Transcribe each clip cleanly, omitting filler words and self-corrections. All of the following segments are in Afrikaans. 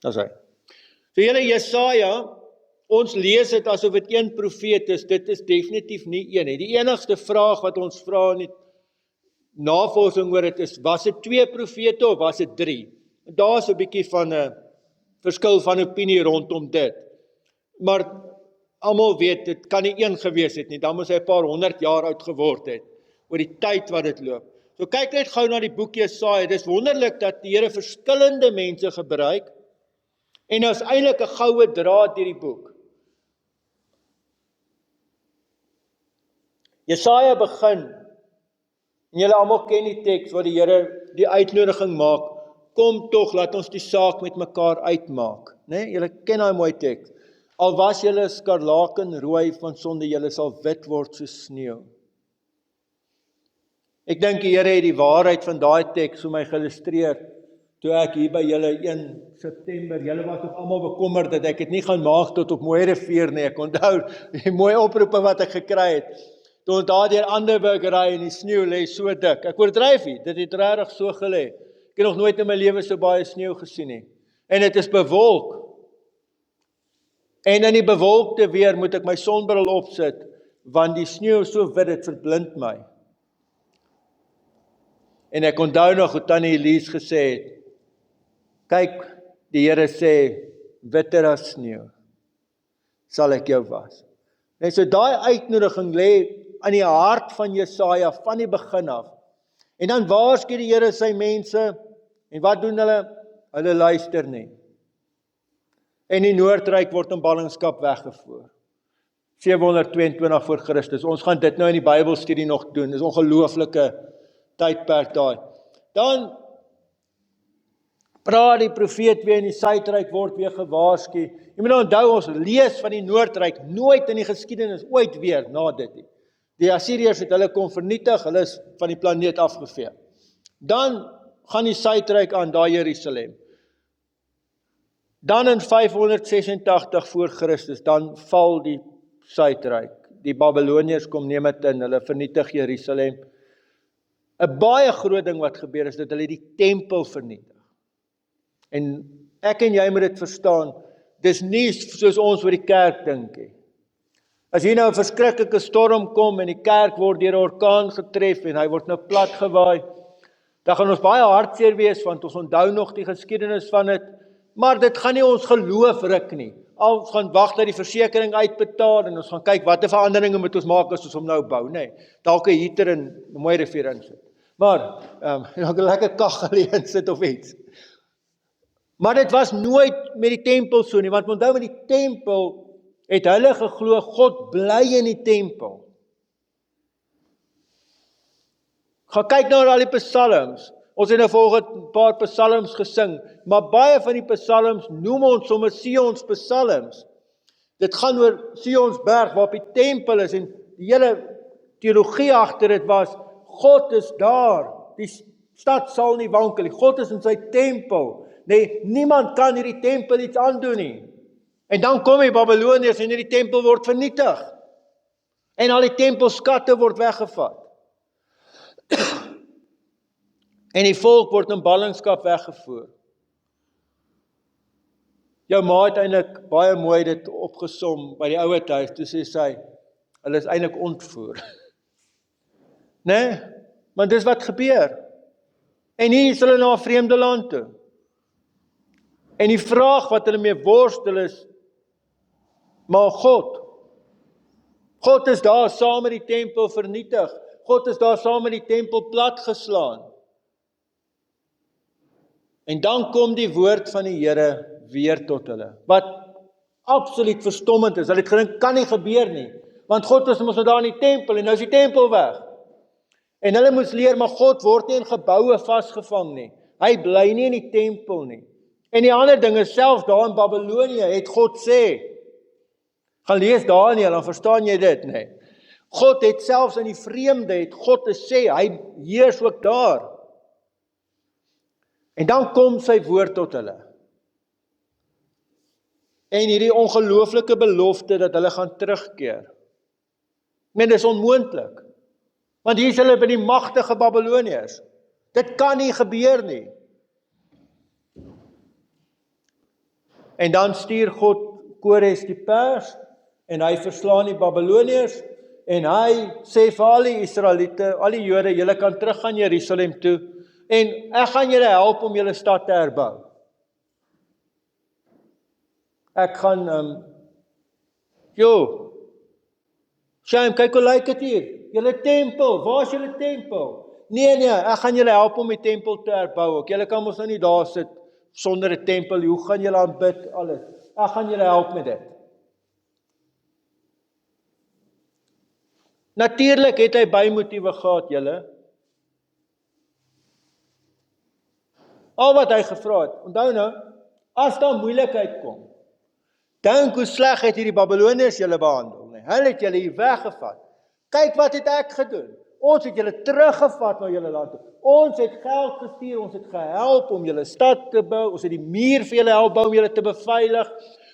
Dis hy. So julle Jesaja, ons lees dit asof dit een profeet is, dit is definitief nie een nie. Die enigste vraag wat ons vra in die navorsing oor dit is, was dit 2 profete of was dit 3? Daar is 'n bietjie van 'n verskil van opinie rondom dit. Maar almal weet, dit kan nie een gewees het nie, dan moes hy 'n paar 100 jaar oud geword het, oor die tyd wat dit loop. So kyk net gou na die boek Jesaja, dis wonderlik dat die Here verskillende mense gebruik, en daar is eintlik 'n goue draad deur die boek. Jesaja begin, en julle almal ken die teks waar die Here die uitnodiging maak, kom tog, laat ons die saak met mekaar uitmaak. Nee, julle ken daai mooi teks. Al was julle skarlakenrooi van sonde, julle sal wit word soos sneeu. Ek dink die Here het die waarheid van daai teks vir my geillustreer, toe ek hier by julle 1 September, julle was nog almal bekommerd dat ek het nie gaan maak tot op Mooi Rivier nie, ek onthou die mooi oproepe wat ek gekry het, toe ons daar deur Anderburg ry en die sneeu lê so dik, ek oordryf nie, dit het regtig so gelê, ek het nog nooit in my lewe so baie sneeu gesien nie, en dit is bewolk, en in die bewolkte weer moet ek my sonbril opsit, want die sneeu is so wit, dit verblind my. En ek onthou nog hoe Tannie Elise gesê het, kyk, die Here sê, witter as sneeu, sal ek jou was. En so daai uitnodiging lê aan die hart van Jesaja, van die begin af. En dan waarsku die Here sy mense, en wat doen hulle? Hulle luister nie. En die Noordryk word in ballingskap weggevoer. 722 voor Christus. Ons gaan dit nou in die Bybelstudie nog doen. Dis 'n ongelooflike tydperk daai. Dan praat die profeet weer en die Suidryk word weer gewaarsku. Jy moet onthou, ons lees van die Noordryk nooit in die geskiedenis ooit weer na dit nie. Die Assiriërs het hulle kom vernietig, hulle is van die planeet afgevee. Dan gaan die Suidryk aan, daar Jerusalem. Dan in 586 voor Christus, dan val die Suidryk. Die Babyloniërs kom neem dit in, hulle vernietig Jerusalem. 'n baie groot ding wat gebeur is dat hulle die tempel vernietig. En ek en jy moet dit verstaan, dis nie soos ons oor die kerk dink nie. As hier nou 'n verskriklike storm kom en die kerk word deur 'n orkaan getref en hy word nou plat gewaai, dan gaan ons baie hartseer wees, want ons onthou nog die geskiedenis van dit, maar dit gaan nie ons geloof ruk nie. Ons gaan wag dat die versekering uitbetaal en ons gaan kyk watter veranderinge moet ons maak as ons hom nou bou, nee. Dalk 'n heater in 'n Mooi Rivier insit. Maar dalk 'n lekker kaggel insit of iets. Maar dit was nooit met die tempel so nie, want onthou met die tempel het hulle geglo God bly in die tempel. Gaan kyk nou na al die psalms. Ons het nou volgens 'n paar psalms gesing, maar baie van die psalms noem ons sommer Sions psalms. Dit gaan oor Sionsberg waar op die tempel is en die hele teologie agter dit was, God is daar, die stad sal nie wankel nie, God is in sy tempel. Nee, niemand kan hierdie tempel iets aandoen nie. En dan kom die Babyloniërs en hierdie tempel word vernietig. En al die tempelskatte word weggevat. En die volk word in ballingskap weggevoer. Jou ma het eintlik baie mooi dit opgesom by die ouer huis, toe sê sy, hulle is eintlik ontvoer. Nee, want dis wat gebeur. En hier is hulle na 'n vreemde land toe. En die vraag wat hulle mee worstel is, maar God is daar saam met die tempel vernietig. God is daar saam met die tempel platgeslaan. En dan kom die woord van die Here weer tot hulle, wat absoluut verstommend is. Hulle het gedink, kan nie gebeur nie, want God is mos nou daar in die tempel, en nou is die tempel weg. En hulle moes leer, maar God word nie in geboue vasgevang nie. Hy bly nie in die tempel nie. En die ander ding is, selfs daar in Babylonië het God sê, gaan lees Daniël, dan verstaan jy dit, nee. God het selfs in die vreemde, het God gesê, hy heers ook daar. En dan kom sy woord tot hulle. En hierdie ongelooflike belofte dat hulle gaan terugkeer. Men, dis onmoontlik. Want hier is hulle by die magtige Babyloniërs. Dit kan nie gebeur nie. En dan stuur God Kores die pers, en hy verslaan die Babyloniërs, en hy sê vir al die Israeliete, al die Jode, julle kan teruggaan Jerusalem toe, en ek gaan julle help om julle stad te herbou. Ek gaan, Shame, kyk hoe lyk dit hier, julle tempel, waar is julle tempel? Nee, ek gaan julle help om die tempel te herbou ook. Julle kan mos nou nie daar sit sonder 'n tempel, hoe gaan julle aanbid, alles. Ek gaan julle help met dit. Natuurlik het hy bymotiewe gehad, julle. Al wat hy gevra het, onthou nou, as daar moeilikheid kom, dink hoe sleg het hierdie Babyloniërs julle behandel, nie? Hulle het julle hier weggevat. Kyk wat het ek gedoen. Ons het julle teruggevat na julle land toe. Ons het geld gestuur, ons het gehelp om julle stad te bou, ons het die muur vir julle help bou om julle te beveilig.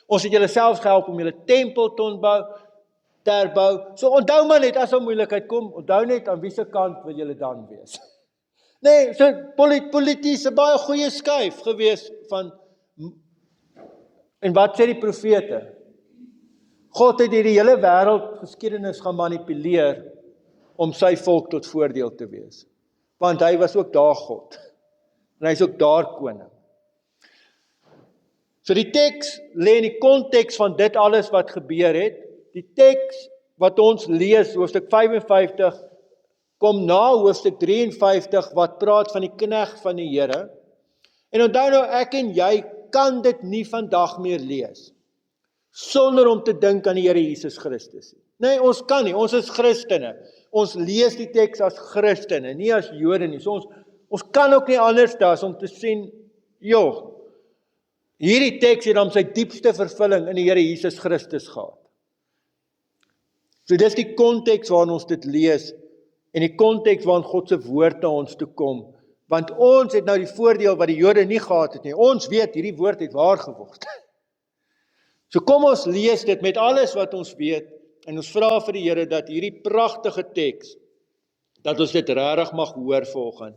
Ons het julle selfs gehelp om julle tempel te herbou. So onthou maar net, as daar moeilikheid kom, onthou net aan wie se kant wil julle dan wees. Nee, so polities 'n baie goeie skuif gewees van. En wat sê die profete? God het hierdie hele wêreld geskiedenis gaan manipuleer om sy volk tot voordeel te wees. Want hy was ook daar God. En hy is ook daar koning. So die teks lê in die konteks van dit alles wat gebeur het. Die teks wat ons lees, hoofstuk 55, kom na hoofstuk 53 wat praat van die knegt van die Here. En onthou nou, ek en jy kan dit nie vandag meer lees sonder om te dink aan die Here Jesus Christus. Nee, ons kan nie, ons is Christene. Ons lees die teks as Christene, nie as Jode nie. So ons kan ook nie anders as om te sien, hierdie teks het dan sy diepste vervulling in die Here Jesus Christus gehad. So dis die konteks waarin ons dit lees, en die konteks waarin God se woord na ons toe kom. Want ons het nou die voordeel wat die Jode nie gehad het nie. Ons weet, hierdie woord het waar geword. So kom ons lees dit met alles wat ons weet, en ons vra vir die Here dat hierdie pragtige teks, dat ons dit regtig mag hoor volgende.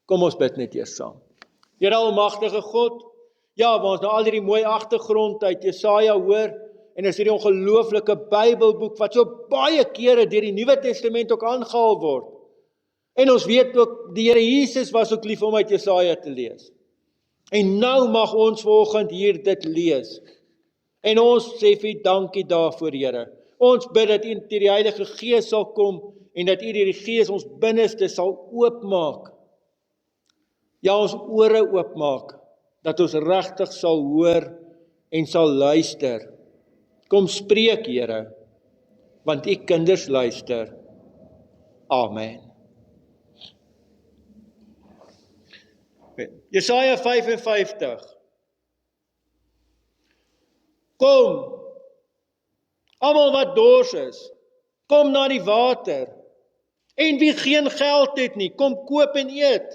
Kom ons bid net eers saam. Here almagtige God, waar ons nou al hierdie mooi agtergrond uit Jesaja hoor, en is hierdie ongelooflike Bybelboek, wat so baie kere deur die Nuwe Testament ook aangehaal word. En ons weet ook, die Here Jesus was ook lief om uit Jesaja te lees. En nou mag ons vanoggend hier dit lees. En ons sê vir U dankie daarvoor, Here. Ons bid dat U deur die Heilige Gees sal kom, en dat U deur die Gees ons binneste sal oopmaak. Ja, ons ore oopmaak, dat ons regtig sal hoor en sal luister. Kom spreek, Here, want U kinders luister. Amen. Jesaja 55. Kom, almal wat dors is, kom na die water. En wie geen geld het nie, kom koop en eet.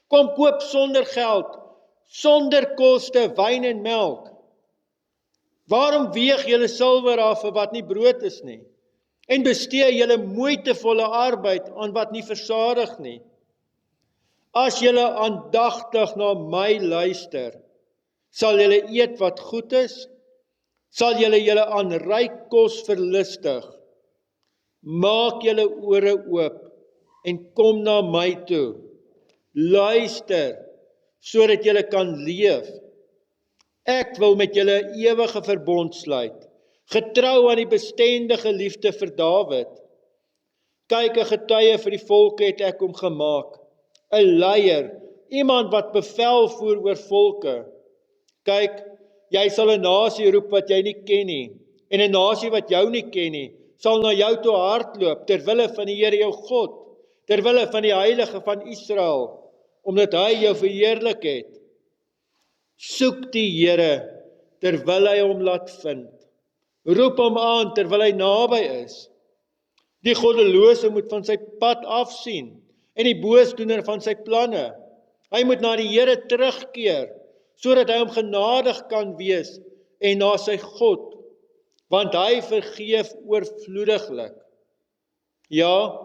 Kom koop sonder geld, sonder koste, wyn en melk. Waarom weeg julle silwer af vir wat nie brood is nie? En bestee julle moeitevolle arbeid aan wat nie versadig nie? As julle aandagtig na my luister, sal julle eet wat goed is, sal julle aan ryk kos verlustig. Maak julle ore oop en kom na my toe. Luister, sodat julle kan leef. Ek wil met julle 'n ewige verbond sluit, getrou aan die bestendige liefde vir Dawid. Kyk, 'n getuie vir die volke het ek hom gemaak, 'n leier, iemand wat bevel voer oor volke. Kyk, jy sal 'n nasie roep wat jy nie ken nie, en 'n nasie wat jou nie ken nie, sal na jou toe hardloop, ter wille van die Here jou God, ter wille van die Heilige van Israel, omdat hy jou verheerlik het. Soek die Here, terwyl hy hom laat vind. Roep hom aan, terwyl hy naby is. Die goddelose moet van sy pad afsien, en die boosdoener van sy planne. Hy moet na die Here terugkeer, sodat hy hom genadig kan wees, en na sy God, want hy vergeef oorvloediglik. Ja,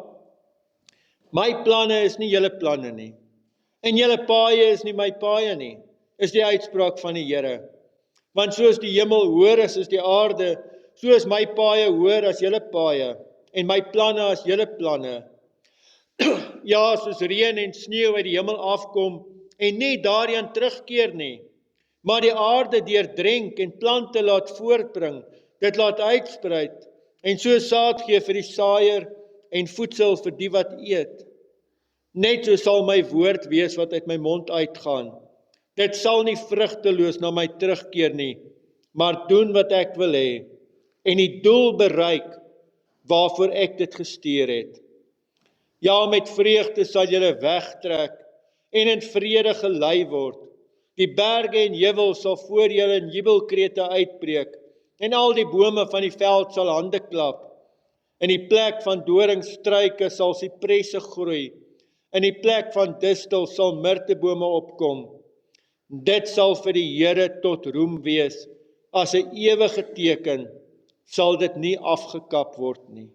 my planne is nie julle planne nie, en julle paaie is nie my paaie nie, is die uitspraak van die Here. Want soos die hemel hoër is as die aarde, so is my paaie hoër as julle paaie, en my planne as julle planne. Ja, soos reën en sneeu uit die hemel afkom, en nie daarheen terugkeer nie, maar die aarde deurdrenk en plante laat voortbring, dit laat uitspruit, en so saad gee vir die saaier, en voedsel vir die wat eet. Net so sal my woord wees wat uit my mond uitgaan. Dit sal nie vrugteloos na my terugkeer nie, maar doen wat ek wil hê, en die doel bereik waarvoor ek dit gestuur het. Ja, met vreugde sal julle wegtrek, en in vrede gelei word. Die berge en heuwels sal voor julle in jubelkrete uitbreek, en al die bome van die veld sal hande klap. In die plek van doringstruike sal sipresse groei, in die plek van distel sal mirtebome opkom. Dit sal vir die Here tot roem wees, as 'n ewige teken sal dit nie afgekap word nie.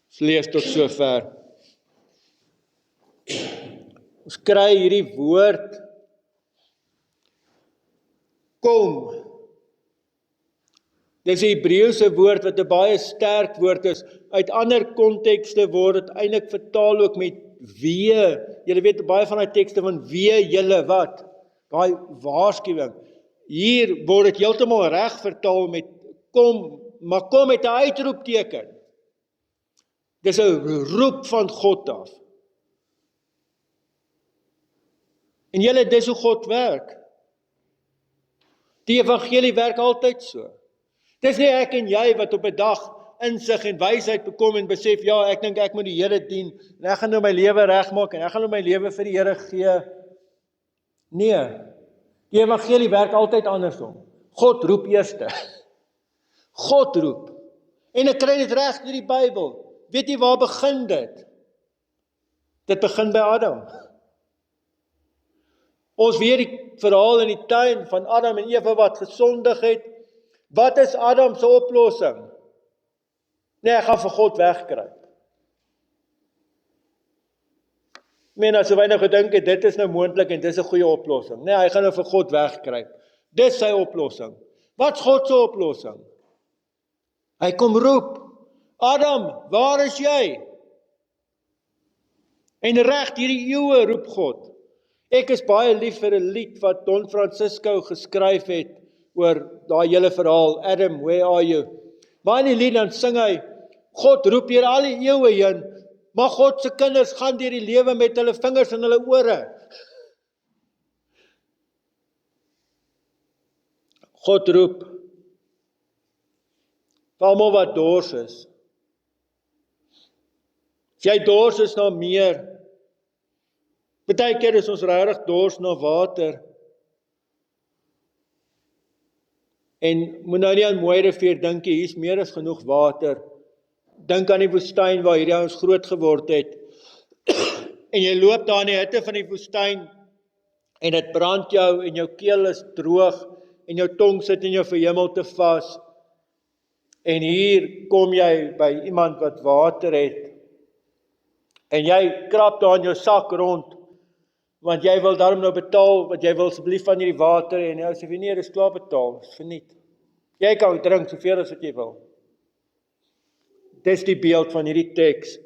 Ons lees tot sover. Ons kry hierdie woord, kom. Dis 'n Hebreëse woord wat 'n baie sterk woord is. Uit ander kontekste word dit eintlik vertaal ook met wee. Julle weet baie van daai tekste van wee julle wat? Daai waarskuwing. Hier word dit heeltemal reg vertaal met kom, maar kom met 'n uitroepteken. Dis 'n roep van God af. En julle, dis hoe God werk. Die evangelie werk altyd so. Dis nie ek en jy wat op 'n dag insig en wysheid bekom en besef, ja, ek dink ek moet die Here dien, en ek gaan nou my lewe regmaak, en ek gaan nou my lewe vir die Here gee. Nee, die evangelie werk altyd andersom. God roep eerste. God roep. En ek kry dit reg deur die Bybel. Weet jy waar begin dit? Dit begin by Adam. Ons weet die verhaal in die tuin van Adam en Eva wat gesondig het. Wat is Adam se oplossing? Nee, ek gaan vir God wegkruip. As hy nou gedink het, dit is nou moontlik en dis 'n goeie oplossing. Nee, hy gaan nou vir God wegkruip. Dis sy oplossing. Wat's God se oplossing? Hy kom roep, Adam, waar is jy? En reg hierdie eeue roep God. Ek is baie lief vir 'n lied wat Don Francisco geskryf het oor daai hele verhaal, Adam, where are you? Maar in die lied dan sing hy, God roep hier al die eeue heen, maar God se kinders gaan deur die lewe met hulle vingers in hulle ore. God roep vir almal wat dors is. As jy dors is na meer, baie keer is ons regtig dors na water. En moet nou nie aan Mooirivier dink jy, hier's meer as genoeg water. Dink aan die woestyn waar hierdie ouens groot geword het. En jy loop daar in die hitte van die woestyn, en dit brand jou, en jou keel is droog, en jou tong sit in jou verhemelte vas. En hier kom jy by iemand wat water het, en jy krap daar in jou sak rond, want jy wil daarom nou betaal, want jy wil asseblief van hierdie water, en jy sê, nee, dis klaar betaal, dis verniet. Jy kan drink soveel as wat jy wil. Dis die beeld van hierdie teks.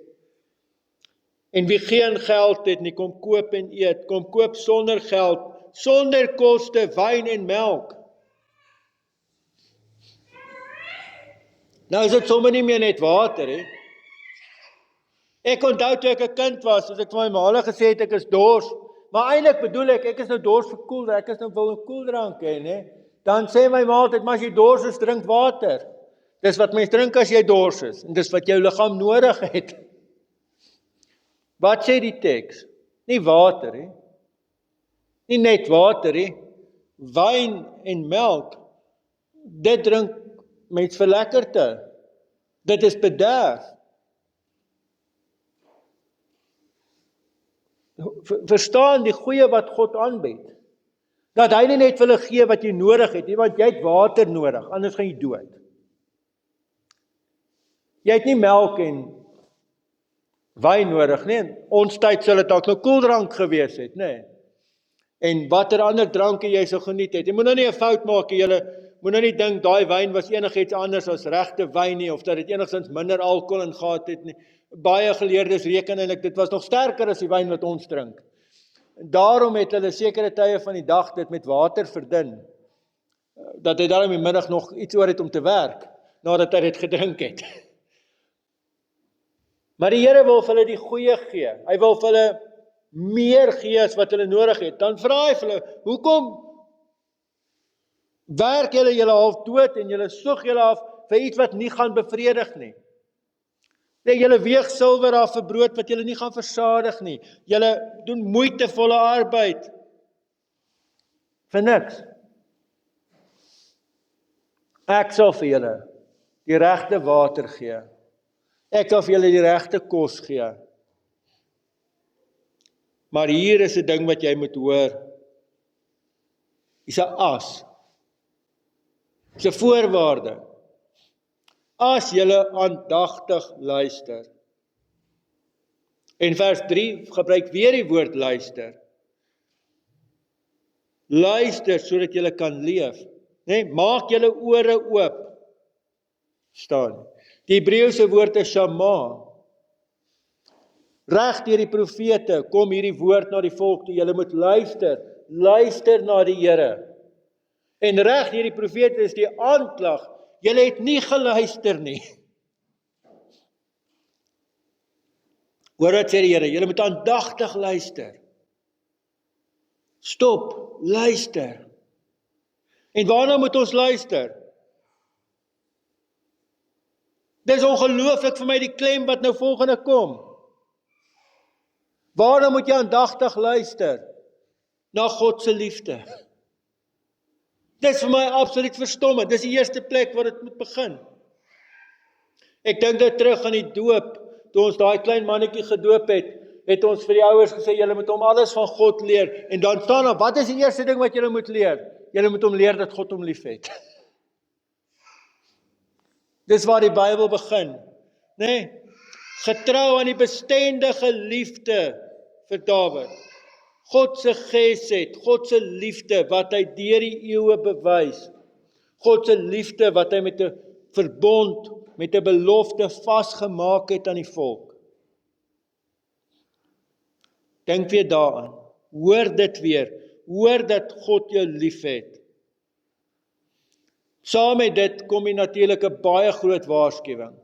En wie geen geld het nie, kom koop en eet, kom koop sonder geld, sonder koste, wyn en melk. Nou is dit sommer nie meer net water, hè? Ek onthou toe ek 'n kind was, as ek vir my ma gesê het ek is dors, maar eintlik bedoel ek is nou dors vir koeldrank, ek is nou wil 'n koeldrank hê, né? Dan sê my ma altyd, maar as jy dors is, drink water. Dis wat mens drink as jy dors is, en dis wat jou liggaam nodig het. Wat sê die teks? Nie water, hè? Nie net water, hè? Wyn en melk, dit drink mens vir lekkerte. Dit is bederf. Verstaan die goeie wat God aanbied. Dat hy nie net vir hulle gee wat jy nodig het, want jy het water nodig, anders gaan jy dood. Jy het nie melk en wyn nodig nie. Ons tyd sal dit dalk nou koeldrank gewees het, nê? en watter ander dranke jy sou geniet het. Jy moet nou nie 'n fout maak, jy moet nou nie dink daai wyn was enigiets anders as regte wyn nie, of dat dit enigstens minder alkohol in gehad het nie. Baie geleerdes reken eintlik dit was nog sterker as die wyn wat ons drink. Daarom het hulle sekere tye van die dag dit met water verdun, dat hy daarom die middag nog iets oor het om te werk, nadat hy dit gedrink het. Maar die Here wil vir hulle die goeie gee. Hy wil vir hulle meer gee as wat hulle nodig het. Dan vra hy vir hulle, hoekom werk julle half dood en julle soek julle af vir iets wat nie gaan bevredig nie? Nee, julle weeg silwer af vir brood wat julle nie gaan versadig nie. Julle doen moeitevolle arbeid vir niks. Ek sal vir julle die regte water gee. Ek sal vir julle die regte kos gee. Maar hier is 'n ding wat jy moet hoor. Dis 'n as. Dis 'n voorwaarde. As julle aandagtig luister. En vers 3 gebruik weer die woord luister. Luister sodat julle kan leef. Nee, maak julle ore oop. Staan. Die Hebreëse woord is shama. Reg deur die profete kom hierdie woord na die volk toe. Julle moet luister. Luister na die Here. En reg deur die profete is die aanklag. Julle het nie geluister nie. Hoor wat sê die Here? Julle moet aandagtig luister. Stop, luister. En waarna moet ons luister? Dis ongelooflik vir my die klem wat nou volgende kom. Waarna moet jy aandagtig luister? Na God se liefde. Dis vir my absoluut verstommend. Dis die eerste plek waar dit moet begin. Ek dink dit terug aan die doop. Toe ons daai klein mannetjie gedoop het ons vir die ouers gesê, julle moet hom alles van God leer. En dan staan daar, wat is die eerste ding wat julle moet leer? Julle moet hom leer dat God hom liefhet. Dis waar die Bybel begin. Nee, getrou aan die bestendige liefde vir Dawid. God se gesed, God se liefde wat hy deur die eeue bewys. God se liefde wat hy met 'n verbond, met 'n belofte vasgemaak het aan die volk. Dink weer daaraan. Hoor dit weer. Hoor dat God jou liefhet. Saam met dit kom hier natuurlik 'n baie groot waarskuwing.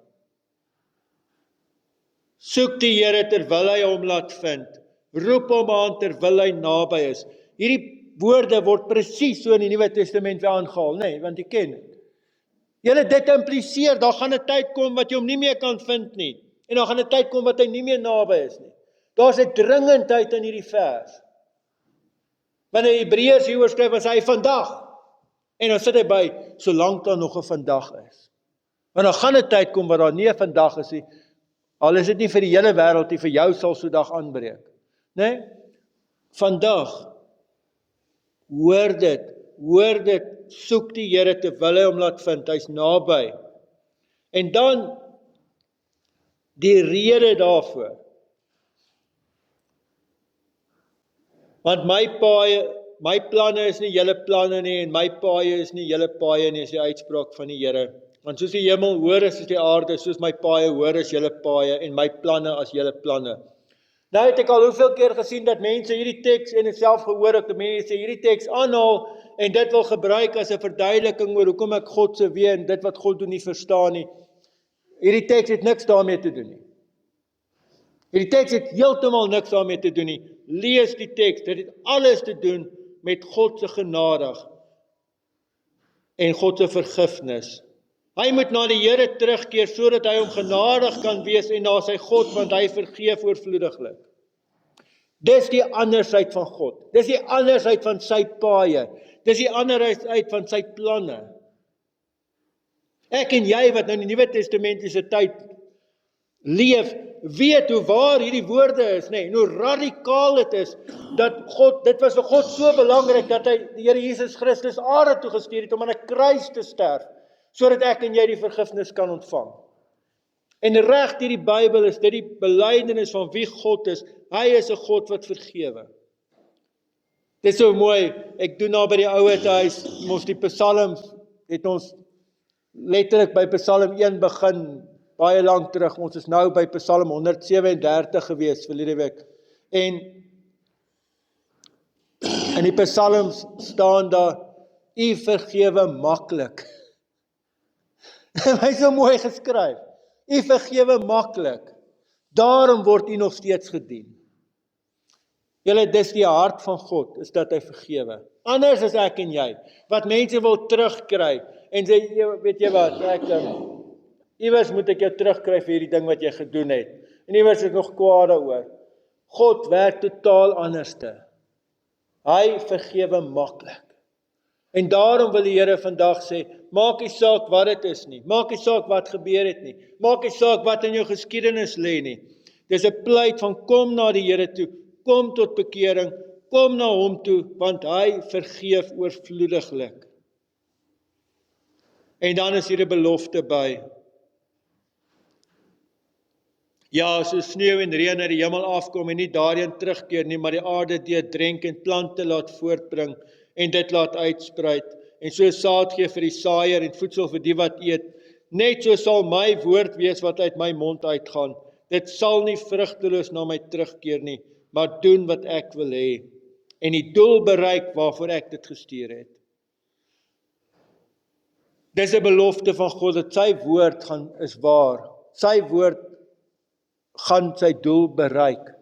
Soek die Here terwyl hy hom laat vind. Roep hom aan terwyl hy naby is. Hierdie woorde word presies so in die Nuwe Testament weer aangehaal, nee, want jy ken dit. Julle dit impliseer, daar gaan 'n tyd kom wat jy hom nie meer kan vind nie. En daar gaan 'n tyd kom wat hy nie meer naby is nie. Daar's 'n dringendheid in hierdie vers. Wanneer die Hebreërs hier oorskryf, was hy vandag. En dan sit hy by, solank daar nog 'n vandag is. Want dan gaan 'n tyd kom waar daar nie 'n vandag is nie. Al is dit nie vir die hele wêreld nie, vir jou sal so 'n dag aanbreek. Nee? Vandag. Hoor dit, soek die Here terwyl hy hom laat vind, hy's naby. En dan die rede daarvoor. Want my planne is nie julle planne nie, en my paaie is nie julle paaie nie, is die uitspraak van die Here. Want soos die hemel hoor is die aarde, soos my paaie hoor is julle paaie, en my planne as julle planne. Nou het ek al hoeveel keer gesien dat mense hierdie teks, en ek self gehoor het, dat mense hierdie teks aanhaal, en dit wil gebruik as 'n verduideliking oor hoekom ek God se weë en dit wat God doen nie verstaan nie. Hierdie teks het niks daarmee te doen nie. Hierdie teks het heeltemal niks daarmee te doen nie. Lees die teks, dit het alles te doen met God se genadig en God se vergifnis. Hy moet na die Here terugkeer sodat hy hom genadig kan wees en na sy God, want hy vergeef oorvloediglik. Dis die andersheid van God. Dis die andersheid van sy paaie. Dis die andersheid van sy planne. Ek en jy wat nou in die Nuwe Testamentiese tyd leef, weet hoe waar hierdie woorde is, en hoe radikaal dit is, dat God, dit was vir God so belangrik, dat hy die Here Jesus Christus aarde toe gestuur het, om aan 'n kruis te sterf, sodat ek en jy die vergifnis kan ontvang. En reg deur die Bybel is dit die belydenis van wie God is. Hy is 'n God wat vergewe. Dit is so mooi, ek doen nou by die ouete huis, ons die psalms, het ons letterlik by Psalm 1 begin, baie lank terug, ons is nou by Psalm 137 gewees, verlede week, en in die psalms staan daar, U vergewe maklik. Hy is so mooi geskryf, U vergewe maklik, daarom word U nog steeds gedien. Julle, dis die hart van God, is dat hy vergewe. Anders is ek en jy, wat mense wil terugkry, en sê, weet jy wat, iewers moet ek jou terugkry vir hierdie ding wat jy gedoen het, en iewers is nog kwaad daaroor. God werk totaal anderste. Hy vergewe maklik. En daarom wil die Here vandag sê, maak nie saak wat dit is nie, maak nie saak wat gebeur het nie, maak nie saak wat in jou geskiedenis lê nie. Dis 'n pleit van kom na die Here toe, kom tot bekering, kom na hom toe, want hy vergeef oorvloediglik. En dan is hier 'n belofte by. Ja, so sneeu en reën uit die hemel afkom en nie daarheen terugkeer nie, maar die aarde deurdrenk en plante laat voortbring en dit laat uitspruit, en so saad gee vir die saaier en voedsel vir die wat eet. Net so sal my woord wees wat uit my mond uitgaan. Dit sal nie vrugteloos na my terugkeer nie, maar doen wat ek wil hê, en die doel bereik waarvoor ek dit gestuur het. Dis 'n belofte van God, dat sy woord is waar. Sy woord gaan sy doel bereik.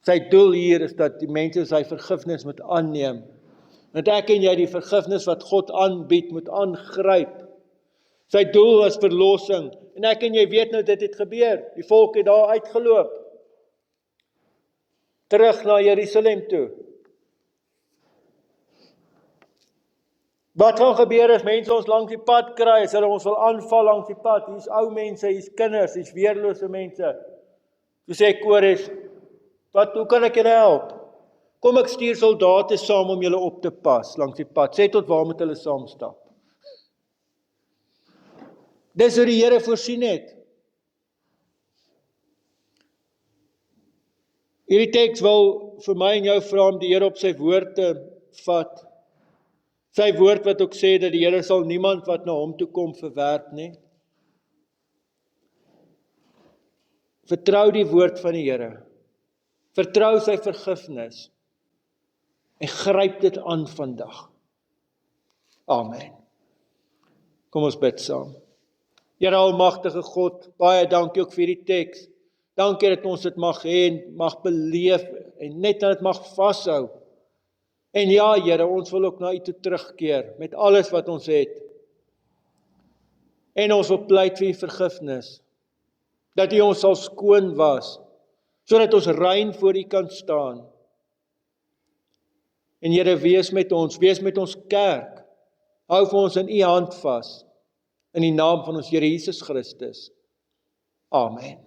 Sy doel hier is dat die mense sy vergifnis moet aanneem. Dat ek en jy die vergifnis wat God aanbied, moet aangryp. Sy doel was verlossing. En ek en jy weet nou, dit het gebeur. Die volk het daar uitgeloop. Terug na Jerusalem toe. Wat gaan gebeur as mense ons langs die pad kry, as hulle ons wil aanval langs die pad? Hier's ou mense, hier's kinders, hier's weerlose mense. Toe sê Kores, hoe kan ek julle help? Kom ek stuur soldate saam om julle op te pas langs die pad. Sê tot waar moet hulle saam stap. Dis hoe die Here voorsien het. Hierdie teks wil vir my en jou vra om die Here op sy woord te vat. Sy woord wat ook sê dat die Here sal niemand wat na hom toe kom verwerp nie. Vertrou die woord van die Here. Vertrou sy vergifnis. En gryp dit aan vandag. Amen. Kom ons bid saam. Here almagtige God, baie dankie ook vir die teks. Dankie dat ons dit mag hê en mag beleef en net dat dit mag vashou. En ja, Here, ons wil ook na U toe terugkeer met alles wat ons het. En ons wil pleit vir U vergifnis. Dat U ons sal skoon was, sodat ons rein voor U kan staan. En Here, wees met ons kerk. Hou vir ons in U hand vas. In die naam van ons Here Jesus Christus. Amen.